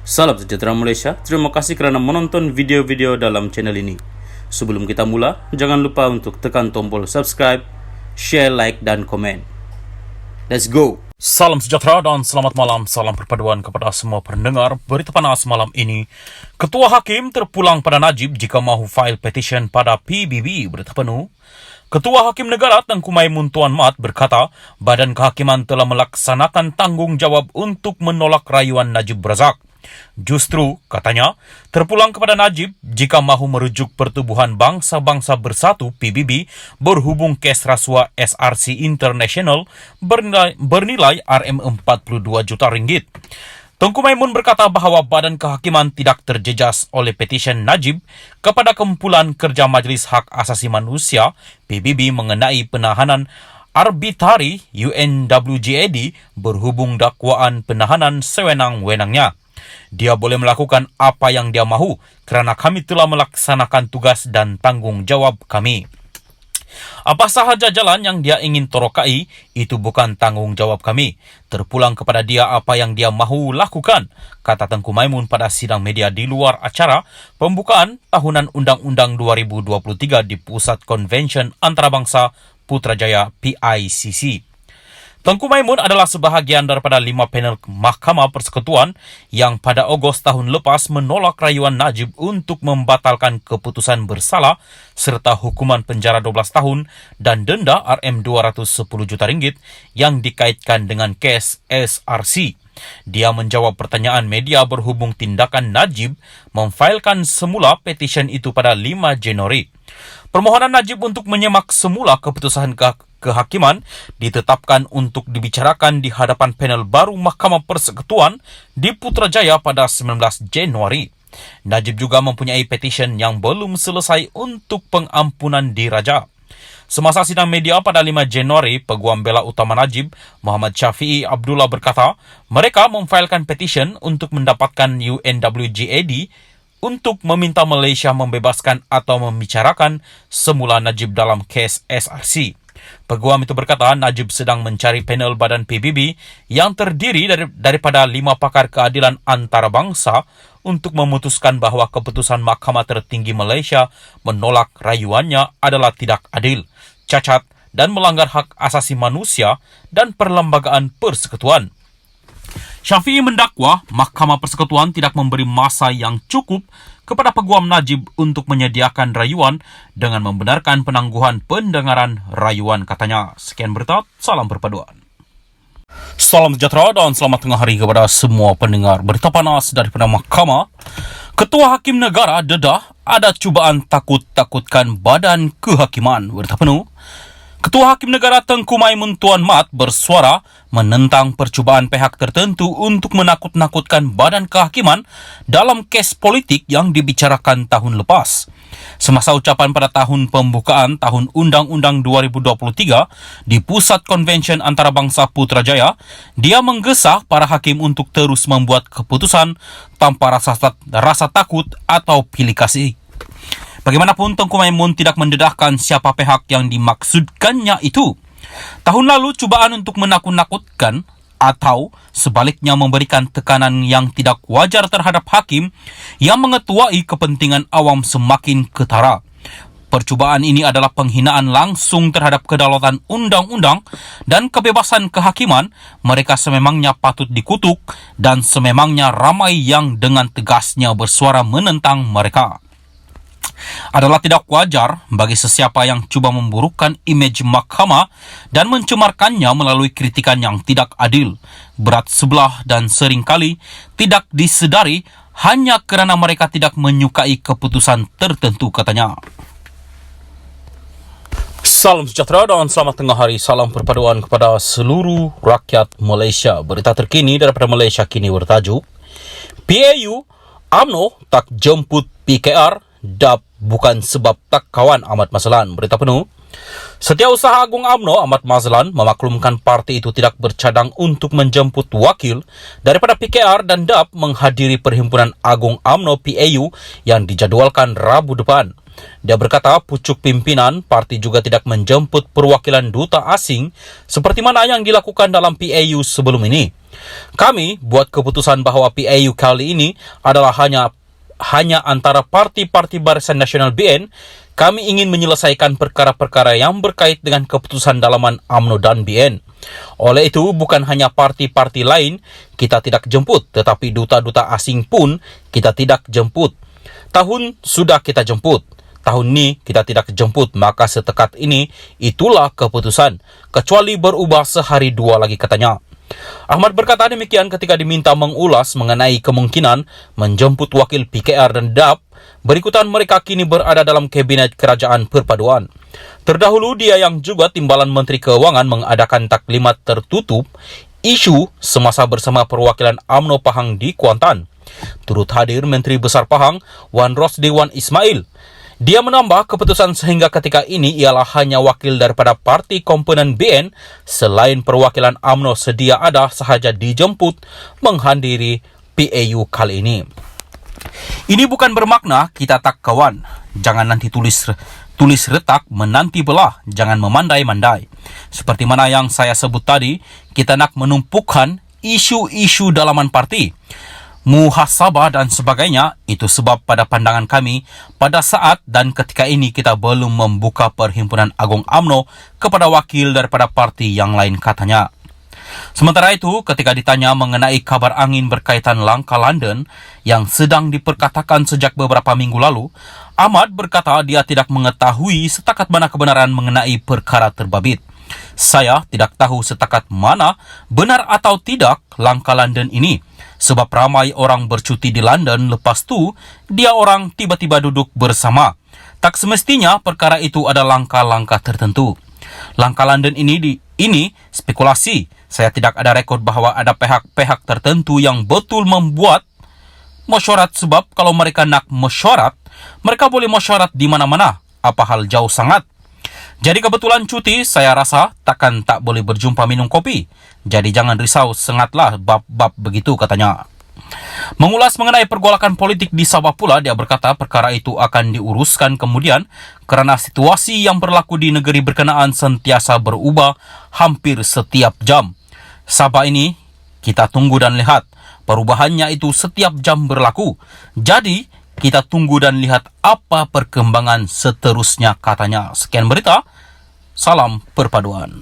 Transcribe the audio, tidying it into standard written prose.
Salam sejahtera Malaysia, terima kasih kerana menonton video-video dalam channel ini. Sebelum kita mula, jangan lupa untuk tekan tombol subscribe, share, like dan komen. Let's go! Salam sejahtera dan selamat malam. Salam perpaduan kepada semua pendengar. Berita panas malam ini. Ketua Hakim terpulang pada Najib jika mahu file petition pada PBB. Berita penuh. Ketua Hakim Negara Tengku Maimun Tuan Mat berkata, Badan Kehakiman telah melaksanakan tanggungjawab untuk menolak rayuan Najib Razak. Justru, katanya, terpulang kepada Najib jika mahu merujuk Pertubuhan Bangsa-Bangsa Bersatu PBB berhubung kes rasuah SRC International bernilai RM42 juta ringgit. Tengku Maimun berkata bahawa Badan Kehakiman tidak terjejas oleh petisyen Najib kepada Kumpulan Kerja Majlis Hak Asasi Manusia PBB mengenai penahanan arbitari UNWGAD berhubung dakwaan penahanan sewenang-wenangnya. Dia boleh melakukan apa yang dia mahu kerana kami telah melaksanakan tugas dan tanggungjawab kami. Apa sahaja jalan yang dia ingin torokai, itu bukan tanggungjawab kami. Terpulang kepada dia apa yang dia mahu lakukan, kata Tengku Maimun pada sidang media di luar acara pembukaan tahunan Undang-Undang 2023 di Pusat Konvensyen Antarabangsa Putrajaya PICC. Tengku Maimun adalah sebahagian daripada 5 panel Mahkamah Persekutuan yang pada Ogos tahun lepas menolak rayuan Najib untuk membatalkan keputusan bersalah serta hukuman penjara 12 tahun dan denda RM210 juta ringgit yang dikaitkan dengan kes SRC. Dia menjawab pertanyaan media berhubung tindakan Najib memfailkan semula petisyen itu pada 5 Januari. Permohonan Najib untuk menyemak semula keputusan kehakiman ditetapkan untuk dibicarakan di hadapan panel baru Mahkamah Persekutuan di Putrajaya pada 19 Januari. Najib juga mempunyai petisyen yang belum selesai untuk pengampunan diraja. Semasa sidang media pada 5 Januari, Peguam Bela Utama Najib, Muhammad Syafiee Abdullah berkata, mereka memfailkan petisyen untuk mendapatkan UNWGAD untuk meminta Malaysia membebaskan atau membicarakan semula Najib dalam kes SRC. Peguam itu berkata Najib sedang mencari panel badan PBB yang terdiri daripada 5 pakar keadilan antarabangsa untuk memutuskan bahawa keputusan Mahkamah Tertinggi Malaysia menolak rayuannya adalah tidak adil, cacat dan melanggar hak asasi manusia dan perlembagaan persekutuan. Syafiee mendakwa Mahkamah Persekutuan tidak memberi masa yang cukup kepada Peguam Najib untuk menyediakan rayuan dengan membenarkan penangguhan pendengaran rayuan, katanya. Sekian berita, salam perpaduan. Salam sejahtera dan selamat tengah hari kepada semua pendengar. Berita panas daripada Mahkamah. Ketua Hakim Negara dedah ada cubaan takut-takutkan Badan Kehakiman. Berita penuh. Ketua Hakim Negara Tengku Maimun Tuan Mat bersuara menentang percubaan pihak tertentu untuk menakut-nakutkan Badan Kehakiman dalam kes politik yang dibicarakan tahun lepas. Semasa ucapan pada tahun pembukaan tahun Undang-Undang 2023 di Pusat Konvensyen Antarabangsa Putrajaya, dia menggesa para hakim untuk terus membuat keputusan tanpa rasa takut atau pilih kasih. Bagaimanapun, Tengku Maimun tidak mendedahkan siapa pihak yang dimaksudkannya itu. Tahun lalu, cubaan untuk menakut-nakutkan atau sebaliknya memberikan tekanan yang tidak wajar terhadap hakim yang mengetuai kepentingan awam semakin ketara. Percubaan ini adalah penghinaan langsung terhadap kedaulatan undang-undang dan kebebasan kehakiman. Mereka sememangnya patut dikutuk dan sememangnya ramai yang dengan tegasnya bersuara menentang mereka. Adalah tidak wajar bagi sesiapa yang cuba memburukkan imej mahkamah dan mencemarkannya melalui kritikan yang tidak adil, berat sebelah dan seringkali tidak disedari hanya kerana mereka tidak menyukai keputusan tertentu, katanya. Salam sejahtera dan selamat tengah hari. Salam perpaduan kepada seluruh rakyat Malaysia. Berita terkini daripada Malaysia kini bertajuk PAU UMNO tak jemput PKR, DAP bukan sebab tak kawan Ahmad Mazlan. Berita penuh. Setiausaha Agung UMNO Ahmad Mazlan memaklumkan parti itu tidak bercadang untuk menjemput wakil daripada PKR dan DAP menghadiri Perhimpunan Agung UMNO PAU yang dijadualkan Rabu depan. Dia berkata pucuk pimpinan parti juga tidak menjemput perwakilan duta asing seperti mana yang dilakukan dalam PAU sebelum ini. Kami buat keputusan bahwa PAU kali ini adalah hanya antara parti-parti Barisan Nasional BN. Kami ingin menyelesaikan perkara-perkara yang berkait dengan keputusan dalaman UMNO dan BN. Oleh itu, bukan hanya parti-parti lain kita tidak jemput, tetapi duta-duta asing pun kita tidak jemput. Tahun sudah kita jemput, tahun ini kita tidak jemput, maka setekat ini itulah keputusan, kecuali berubah sehari dua lagi, katanya. Ahmad berkata demikian ketika diminta mengulas mengenai kemungkinan menjemput wakil PKR dan DAP. Berikutan mereka kini berada dalam kabinet kerajaan perpaduan. Terdahulu dia yang juga timbalan Menteri Keuangan mengadakan taklimat tertutup isu semasa bersama perwakilan UMNO Pahang di Kuantan. Turut hadir Menteri Besar Pahang Wan Rosdi Wan Ismail. Dia menambah keputusan sehingga ketika ini ialah hanya wakil daripada parti komponen BN selain perwakilan UMNO sedia ada sahaja dijemput menghadiri PAU kali ini. Ini bukan bermakna kita tak kawan. Jangan nanti tulis retak menanti belah, jangan memandai-mandai. Seperti mana yang saya sebut tadi, kita nak menumpukan isu-isu dalaman parti, muhasabah dan sebagainya. Itu sebab pada pandangan kami, pada saat dan ketika ini kita belum membuka Perhimpunan Agung UMNO kepada wakil daripada parti yang lain, katanya. Sementara itu, ketika ditanya mengenai kabar angin berkaitan langkah London yang sedang diperkatakan sejak beberapa minggu lalu, Ahmad berkata dia tidak mengetahui setakat mana kebenaran mengenai perkara terbabit. Saya tidak tahu setakat mana benar atau tidak langkah London ini, sebab ramai orang bercuti di London, lepas tu dia orang tiba-tiba duduk bersama. Tak semestinya perkara itu ada langkah-langkah tertentu. Langkah London ini spekulasi. Saya tidak ada rekod bahwa ada pihak-pihak tertentu yang betul membuat mesyuarat, sebab kalau mereka nak mesyuarat, mereka boleh mesyuarat di mana-mana, apa hal jauh sangat. Jadi kebetulan cuti, saya rasa tak boleh berjumpa minum kopi. Jadi jangan risau, sengatlah bab-bab begitu, katanya. Mengulas mengenai pergolakan politik di Sabah pula, dia berkata perkara itu akan diuruskan kemudian kerana situasi yang berlaku di negeri berkenaan sentiasa berubah hampir setiap jam. Sabah ini kita tunggu dan lihat, perubahannya itu setiap jam berlaku. Jadi kita tunggu dan lihat apa perkembangan seterusnya, katanya. Sekian berita, salam perpaduan.